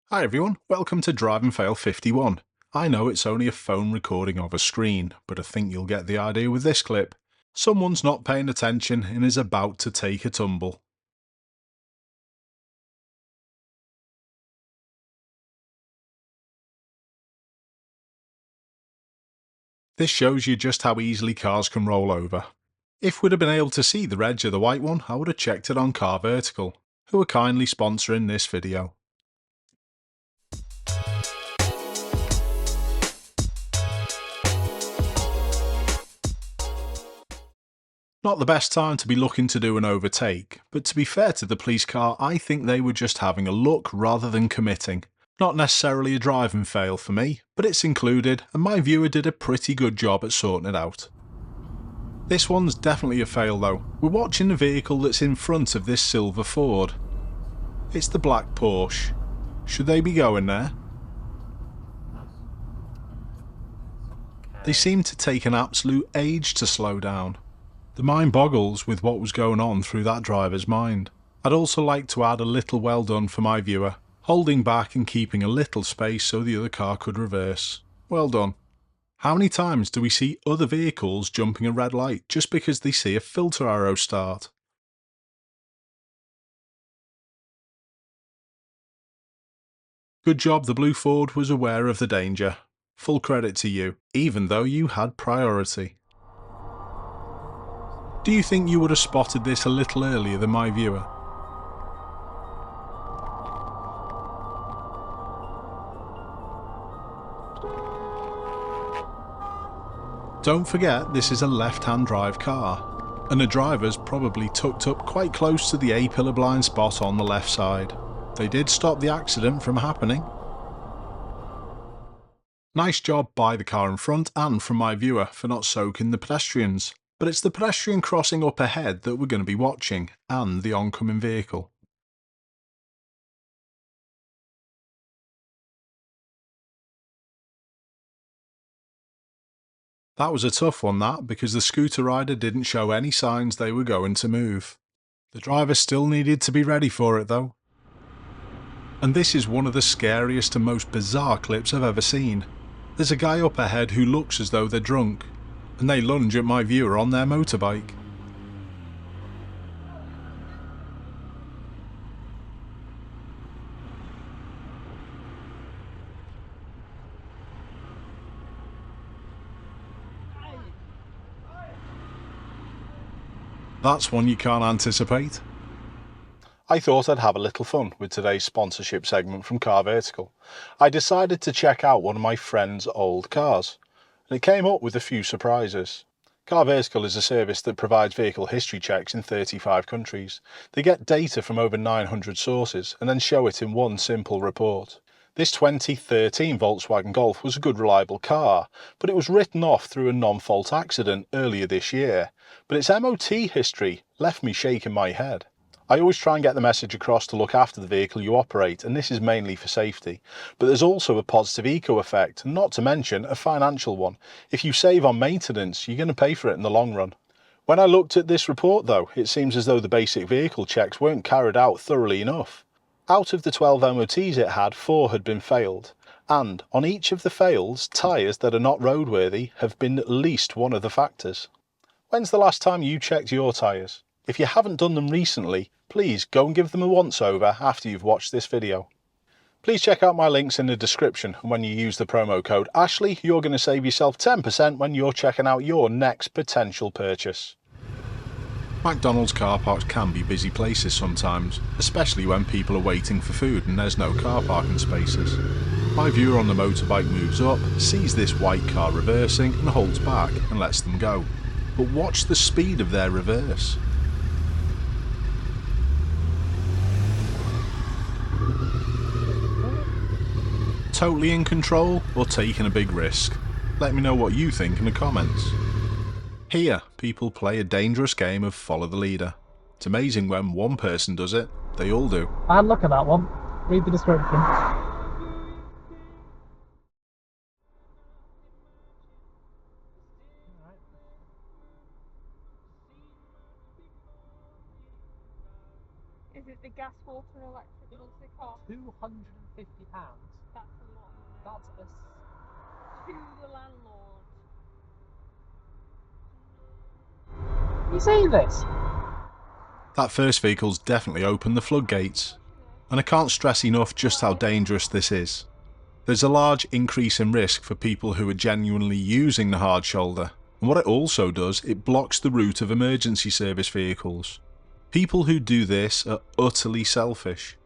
Hi everyone, welcome to Drive and Fail 51. I know it's only a phone recording of a screen, but I think you'll get the idea with this clip. Someone's not paying attention and is about to take a tumble. This shows you just how easily cars can roll over. If we'd have been able to see the reg of the white one, I would have checked it on Car Vertical, who are kindly sponsoring this video. Not the best time to be looking to do an overtake, but to be fair to the police car, I think they were just having a look rather than committing. Not necessarily a drive and fail for me, but it's included and my viewer did a pretty good job at sorting it out. This one's definitely a fail though. We're watching the vehicle that's in front of this silver Ford. It's the black Porsche. Should they be going there? They seem to take an absolute age to slow down. The mind boggles with what was going on through that driver's mind. I'd also like to add a little well done for my viewer, holding back and keeping a little space so the other car could reverse. Well done. How many times do we see other vehicles jumping a red light just because they see a filter arrow start? Good job the blue Ford was aware of the danger. Full credit to you, even though you had priority. Do you think you would have spotted this a little earlier than my viewer? Don't forget this is a left-hand drive car, and the driver's probably tucked up quite close to the A-pillar blind spot on the left side. They did stop the accident from happening. Nice job by the car in front and from my viewer for not soaking the pedestrians. But it's the pedestrian crossing up ahead that we're going to be watching, and the oncoming vehicle. That was a tough one that, because the scooter rider didn't show any signs they were going to move. The driver still needed to be ready for it though. And this is one of the scariest and most bizarre clips I've ever seen. There's a guy up ahead who looks as though they're drunk, and they lunge at my viewer on their motorbike. That's one you can't anticipate. I thought I'd have a little fun with today's sponsorship segment from Car Vertical. I decided to check out one of my friend's old cars, and it came up with a few surprises. Car Vertical is a service that provides vehicle history checks in 35 countries. They get data from over 900 sources and then show it in one simple report. This 2013 Volkswagen Golf was a good reliable car, but it was written off through a non-fault accident earlier this year. But its MOT history left me shaking my head. I always try and get the message across to look after the vehicle you operate, and this is mainly for safety. But there's also a positive eco effect, and not to mention a financial one. If you save on maintenance, you're going to pay for it in the long run. When I looked at this report though, it seems as though the basic vehicle checks weren't carried out thoroughly enough. Out of the 12 MOTs it had, 4 had been failed, and on each of the fails, tyres that are not roadworthy have been at least one of the factors. When's the last time you checked your tyres? If you haven't done them recently, please go and give them a once over after you've watched this video. Please check out my links in the description, and when you use the promo code Ashley, you're going to save yourself 10% when you're checking out your next potential purchase. McDonald's car parks can be busy places sometimes, especially when people are waiting for food and there's no car parking spaces. My viewer on the motorbike moves up, sees this white car reversing and holds back and lets them go. But watch the speed of their reverse. Totally in control or taking a big risk? Let me know what you think in the comments. Here, people play a dangerous game of follow the leader. It's amazing when one person does it, they all do. I'd look at that one. Read the description. Is it the gas for an electric monthly cost? £250. That's a lot. That's a... To the landlord. You see this? That first vehicle's definitely opened the floodgates, and I can't stress enough just how dangerous this is. There's a large increase in risk for people who are genuinely using the hard shoulder, and what it also does, it blocks the route of emergency service vehicles. People who do this are utterly selfish.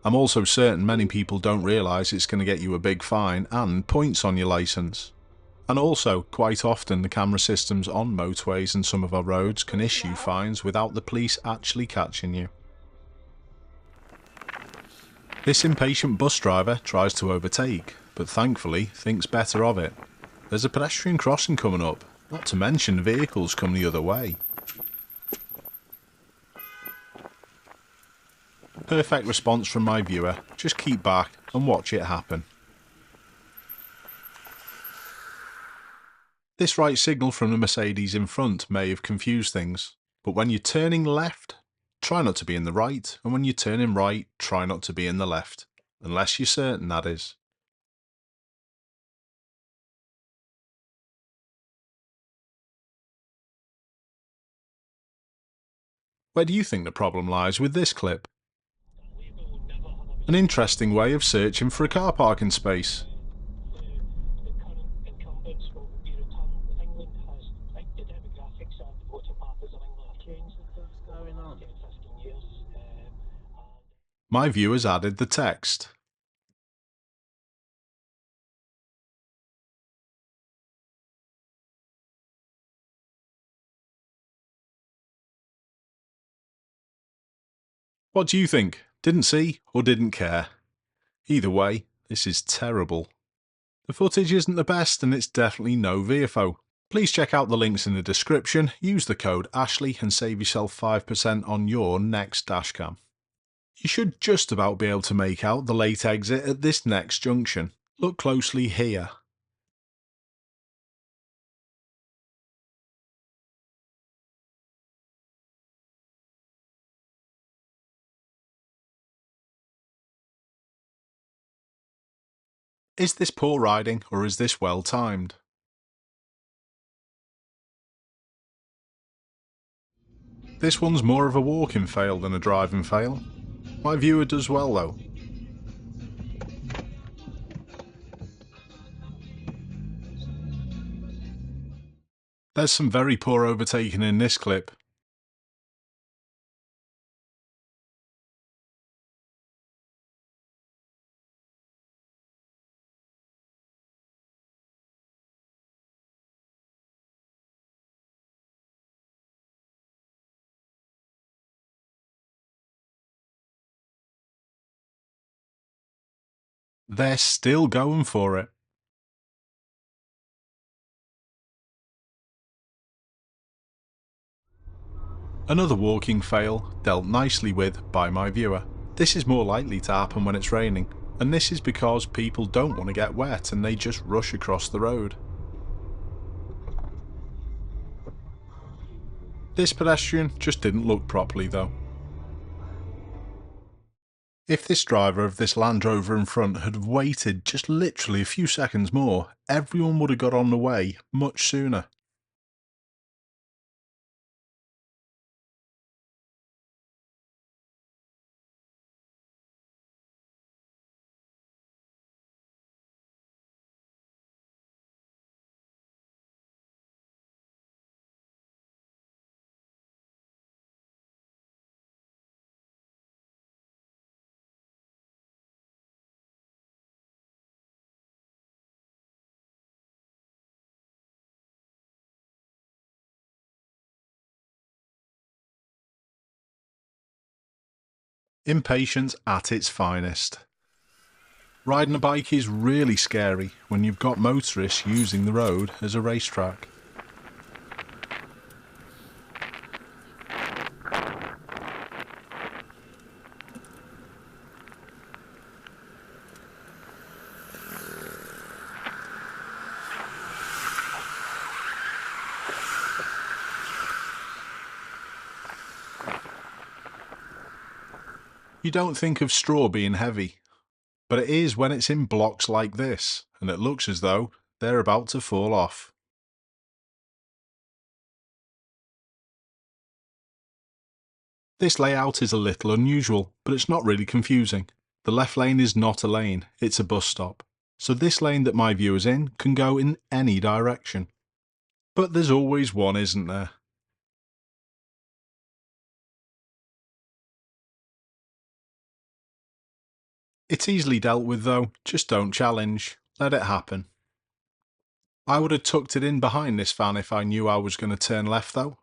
I'm also certain many people don't realise it's going to get you a big fine and points on your licence. And also, quite often the camera systems on motorways and some of our roads can issue fines without the police actually catching you. This impatient bus driver tries to overtake, but thankfully thinks better of it. There's a pedestrian crossing coming up, not to mention vehicles come the other way. Perfect response from my viewer, just keep back and watch it happen. This right signal from the Mercedes in front may have confused things, but when you're turning left, try not to be in the right, and when you're turning right, try not to be in the left. Unless you're certain, that is. Where do you think the problem lies with this clip? An interesting way of searching for a car parking space. My viewers added the text. What do you think? Didn't see or didn't care? Either way, this is terrible. The footage isn't the best and it's definitely no VFO. Please check out the links in the description, use the code Ashley and save yourself 5% on your next dashcam. You should just about be able to make out the late exit at this next junction. Look closely here. Is this poor riding or is this well timed? This one's more of a walking fail than a driving fail. My viewer does well though. There's some very poor overtaking in this clip. They're still going for it. Another walking fail dealt nicely with by my viewer. This is more likely to happen when it's raining, and this is because people don't want to get wet and they just rush across the road. This pedestrian just didn't look properly though. If this driver of this Land Rover in front had waited just literally a few seconds more, everyone would have got on the way much sooner. Impatience at its finest. Riding a bike is really scary when you've got motorists using the road as a racetrack. You don't think of straw being heavy, but it is when it's in blocks like this, and it looks as though they're about to fall off. This layout is a little unusual, but it's not really confusing. The left lane is not a lane, it's a bus stop. So this lane that my view is in can go in any direction. But there's always one, isn't there? It's easily dealt with though, just don't challenge. Let it happen. I would have tucked it in behind this van if I knew I was going to turn left though.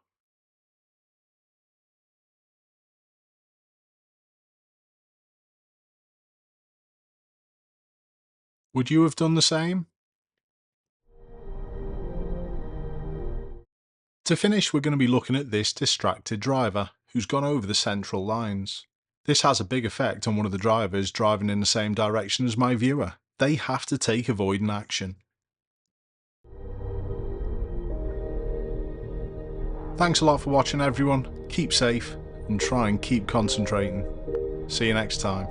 Would you have done the same? To finish, we're going to be looking at this distracted driver who's gone over the central lines. This has a big effect on one of the drivers driving in the same direction as my viewer. They have to take avoiding action. Thanks a lot for watching everyone, keep safe and try and keep concentrating. See you next time.